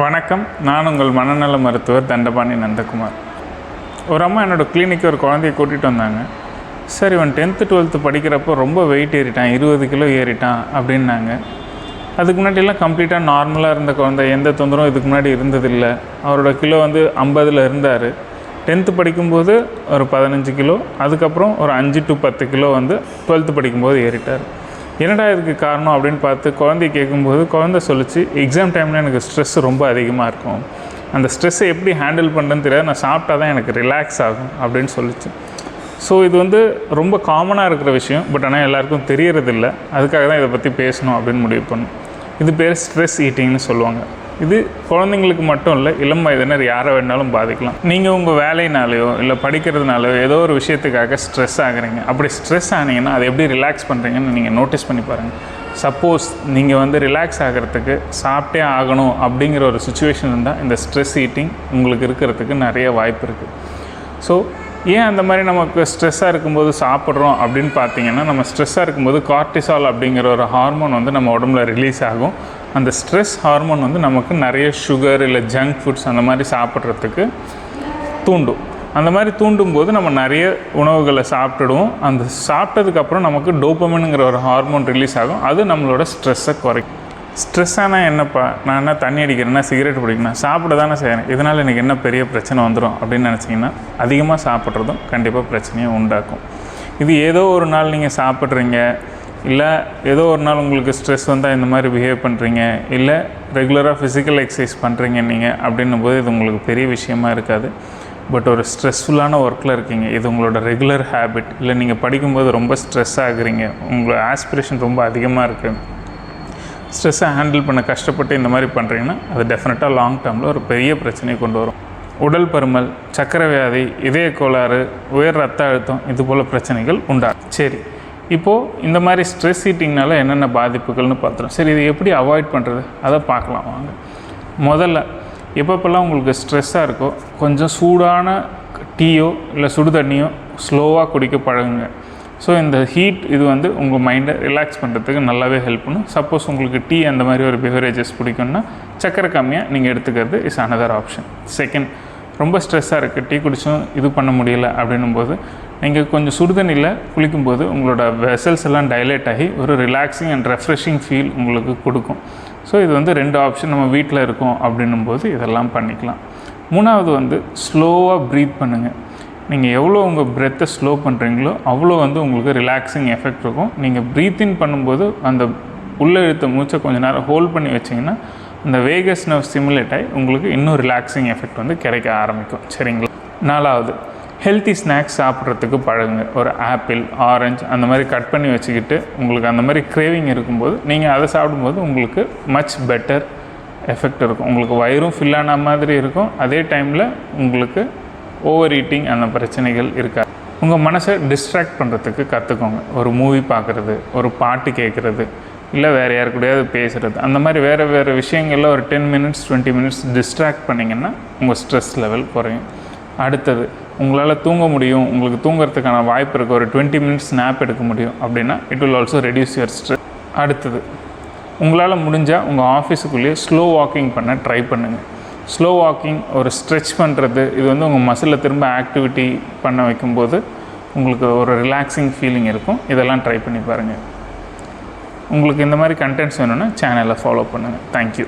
வணக்கம். நான் உங்கள் மனநல மருத்துவர் தண்டபாணி நந்தகுமார். ஒரு அம்மா என்னோடய கிளினிக்கு ஒரு குழந்தைய கூட்டிகிட்டு வந்தாங்க. சார், இவன் 10th 12th படிக்கிறப்போ ரொம்ப வெயிட் ஏறிட்டான், 20 கிலோ ஏறிட்டான் அப்படின்னாங்க. அதுக்கு முன்னாடியெல்லாம் கம்ப்ளீட்டாக நார்மலாக இருந்த குழந்தை, எந்த தொந்தரவும் இதுக்கு முன்னாடி இருந்ததில்லை. அவரோட கிலோ 50 இருந்தார். 10th படிக்கும்போது ஒரு 15 கிலோ, அதுக்கப்புறம் ஒரு 5 to 10 கிலோ 12th படிக்கும்போது ஏறிட்டார். என்னடா இதுக்கு காரணம் அப்படின்னு பார்த்து குழந்தைய கேட்கும்போது குழந்தை சொல்லிச்சு, எக்ஸாம் டைமில் எனக்கு ஸ்ட்ரெஸ் ரொம்ப அதிகமாக இருக்கும், அந்த ஸ்ட்ரெஸ்ஸை எப்படி ஹேண்டில் பண்ணுறதுன்னு தெரியாது, நான் சாப்பிட்டா தான் எனக்கு ரிலாக்ஸ் ஆகும் அப்படின்னு சொல்லிச்சு. ஸோ இது ரொம்ப காமனாக இருக்கிற விஷயம், பட் ஆனால் எல்லாருக்கும் தெரியறதில்லை. அதுக்காக தான் இதை பற்றி பேசணும் அப்படின்னு முடிவு பண்ணோம். இது பேர் ஸ்ட்ரெஸ் ஈட்டிங்னு சொல்லுவாங்க. இது குழந்தைங்களுக்கு மட்டும் இல்லை, இளம் வயதினர் யாரை வேணாலும் பாதிக்கலாம். நீங்கள் உங்கள் வேலையினாலேயோ இல்லை படிக்கிறதுனாலையோ ஏதோ ஒரு விஷயத்துக்காக ஸ்ட்ரெஸ் ஆகுறீங்க. அப்படி ஸ்ட்ரெஸ் ஆனீங்கன்னா அதை எப்படி ரிலாக்ஸ் பண்ணுறீங்கன்னு நீங்கள் நோட்டீஸ் பண்ணி பாருங்கள். சப்போஸ் நீங்கள் ரிலாக்ஸ் ஆகிறதுக்கு சாப்பிட்டே ஆகணும் அப்படிங்கிற ஒரு சுச்சுவேஷன் இருந்தால் இந்த ஸ்ட்ரெஸ் ஈட்டிங் உங்களுக்கு இருக்கிறதுக்கு நிறைய வாய்ப்பு இருக்குது. ஸோ ஏன் அந்த மாதிரி நமக்கு ஸ்ட்ரெஸ்ஸாக இருக்கும்போது சாப்பிட்றோம் அப்படின்னு பார்த்தீங்கன்னா, நம்ம ஸ்ட்ரெஸ்ஸாக இருக்கும்போது கார்டிசால் அப்படிங்கிற ஒரு ஹார்மோன் நம்ம உடம்புல ரிலீஸ் ஆகும். அந்த ஸ்ட்ரெஸ் ஹார்மோன் நமக்கு நிறைய சுகர் இல்லை ஜங்க் ஃபுட்ஸ் அந்த மாதிரி சாப்பிட்றதுக்கு தூண்டும். அந்த மாதிரி தூண்டும்போது நம்ம நிறைய உணவுகளை சாப்பிட்டுடுவோம். அந்த சாப்பிட்டதுக்கப்புறம் நமக்கு டோபமின்ங்கிற ஒரு ஹார்மோன் ரிலீஸ் ஆகும். அது நம்மளோட ஸ்ட்ரெஸ்ஸை குறைக்கும். ஸ்ட்ரெஸ்ஸானால் என்னப்பா, நான் என்ன தண்ணி அடிக்கிறேன்னா சிகரெட் பிடிக்கணும், சாப்பிட தானே செய்கிறேன், இதனால் எனக்கு என்ன பெரிய பிரச்சனை வந்துடும் அப்படின்னு நினச்சிங்கன்னா, அதிகமாக சாப்பிட்றதும் கண்டிப்பாக பிரச்சனையை உண்டாக்கும். இது ஏதோ ஒரு நாள் நீங்கள் சாப்பிட்றீங்க, இல்லை ஏதோ ஒரு நாள் உங்களுக்கு ஸ்ட்ரெஸ் வந்தால் இந்த மாதிரி பிஹேவ் பண்ணுறீங்க, இல்லை ரெகுலராக ஃபிசிக்கல் எக்ஸசைஸ் பண்ணுறீங்க நீங்கள் அப்படின்னும் போது இது உங்களுக்கு பெரிய விஷயமா இருக்காது. பட் ஒரு ஸ்ட்ரெஸ்ஃபுல்லான ஒர்க்கில் இருக்கீங்க, இது உங்களோட ரெகுலர் ஹேபிட், இல்லை நீங்கள் படிக்கும்போது ரொம்ப ஸ்ட்ரெஸ் ஆகுறீங்க, உங்களோட ஆஸ்பிரேஷன் ரொம்ப அதிகமாக இருக்குது, ஸ்ட்ரெஸ்ஸை ஹேண்டில் பண்ண கஷ்டப்பட்டு இந்த மாதிரி பண்ணுறீங்கன்னா அது டெஃபினட்டாக லாங் டேர்மில் ஒரு பெரிய பிரச்சனையை கொண்டு வரும். உடல் பருமன், சர்க்கரை வியாதி, இதய கோளாறு, உயர் ரத்த அழுத்தம், இது போல் பிரச்சனைகள் உண்டாகும். சரி, இப்போது இந்த மாதிரி ஸ்ட்ரெஸ் ஈட்டிங்னால என்னென்ன பாதிப்புகள்னு பார்த்துறோம். சரி, இதை எப்படி அவாய்ட் பண்ணுறது அதை பார்க்கலாம் வாங்க. முதல்ல எப்பப்பெல்லாம் உங்களுக்கு ஸ்ட்ரெஸ்ஸாக இருக்கோ கொஞ்சம் சூடான டீயோ இல்லை சுடு தண்ணியோ ஸ்லோவாக குடிக்க பழகுங்க. ஸோ இந்த ஹீட் இது உங்கள் மைண்டை ரிலாக்ஸ் பண்ணுறதுக்கு நல்லாவே ஹெல்ப் பண்ணும். சப்போஸ் உங்களுக்கு டீ அந்த மாதிரி ஒரு பிவரேஜஸ் பிடிக்கும்னா சக்கரை கம்மியாக நீங்கள் எடுத்துக்கிறது இஸ் அனதர் ஆப்ஷன். செகண்ட், ரொம்ப ஸ்ட்ரெஸ்ஸாக இருக்குது, டீ குடிச்சும் இது பண்ண முடியலை அப்படின்னும்போது நீங்கள் கொஞ்சம் சுடுதண்ணியில் குளிக்கும்போது உங்களோட வெசல்ஸ் எல்லாம் டைலேட் ஆகி ஒரு ரிலாக்ஸிங் அண்ட் ரெஃப்ரெஷிங் ஃபீல் உங்களுக்கு கொடுக்கும். ஸோ இது 2 ஆப்ஷன். நம்ம வீட்டில் இருக்கோம் அப்படின்னும்போது இதெல்லாம் பண்ணிக்கலாம். மூணாவது ஸ்லோவாக ப்ரீத் பண்ணுங்கள். நீங்கள் எவ்வளோ உங்கள் பிரெத்தை ஸ்லோ பண்ணுறீங்களோ அவ்வளோ உங்களுக்கு ரிலாக்ஸிங் எஃபெக்ட் இருக்கும். நீங்கள் ப்ரீத் இன் பண்ணும்போது அந்த உள்ளே இழுத்த மூச்சை கொஞ்சம் நேரம் ஹோல்ட் பண்ணி வச்சிங்கன்னா அந்த வேகஸ் நர்வ் ஸ்டிமுலேட் ஆகி உங்களுக்கு இன்னும் ரிலாக்ஸிங் எஃபெக்ட் கிடைக்க ஆரம்பிக்கும். சரிங்களா? 4வது, ஹெல்த்தி ஸ்நாக்ஸ் சாப்பிட்றதுக்கு பழகுங்க. ஒரு ஆப்பிள், ஆரஞ்சு அந்த மாதிரி கட் பண்ணி வச்சுக்கிட்டு உங்களுக்கு அந்த மாதிரி கிரேவிங் இருக்கும்போது நீங்கள் அதை சாப்பிடும்போது உங்களுக்கு மச் பெட்டர் எஃபெக்ட் இருக்கும். உங்களுக்கு வயிறும் ஃபில் ஆன மாதிரி இருக்கும். அதே டைமில் உங்களுக்கு ஓவர் ஈட்டிங் அந்த பிரச்சனைகள் இருக்காது. உங்கள் மனசை டிஸ்ட்ராக்ட் பண்ணுறதுக்கு கற்றுக்கோங்க. ஒரு மூவி பார்க்குறது, ஒரு பாட்டு கேட்குறது, இல்லை வேறு யாரு கூடயாவது பேசுகிறது, அந்த மாதிரி வேறு விஷயங்களில் ஒரு 10 minutes 20 minutes டிஸ்ட்ராக்ட் பண்ணிங்கன்னா உங்கள் ஸ்ட்ரெஸ் லெவல் குறையும். அடுத்தது, உங்களால் தூங்க முடியும், உங்களுக்கு தூங்குறதுக்கான வாய்ப்பு இருக்குது, ஒரு 20 minutes ஸ்னாப் எடுக்க முடியும் அப்படின்னா it will also reduce your stress. அடுத்தது, உங்களால் முடிஞ்சால் உங்கள் ஆஃபீஸுக்குள்ளேயே ஸ்லோ வாக்கிங் பண்ண ட்ரை பண்ணுங்கள். ஸ்லோ வாக்கிங், ஒரு ஸ்ட்ரெச் பண்ணுறது, இது உங்கள் மசிலில் திரும்ப ஆக்டிவிட்டி பண்ண வைக்கும்போது உங்களுக்கு ஒரு ரிலாக்ஸிங் ஃபீலிங் இருக்கும். இதெல்லாம் ட்ரை பண்ணி பாருங்கள். உங்களுக்கு இந்த மாதிரி கண்டென்ட்ஸ் வேணும்னா சேனலை ஃபாலோ பண்ணுங்கள். தேங்க்யூ.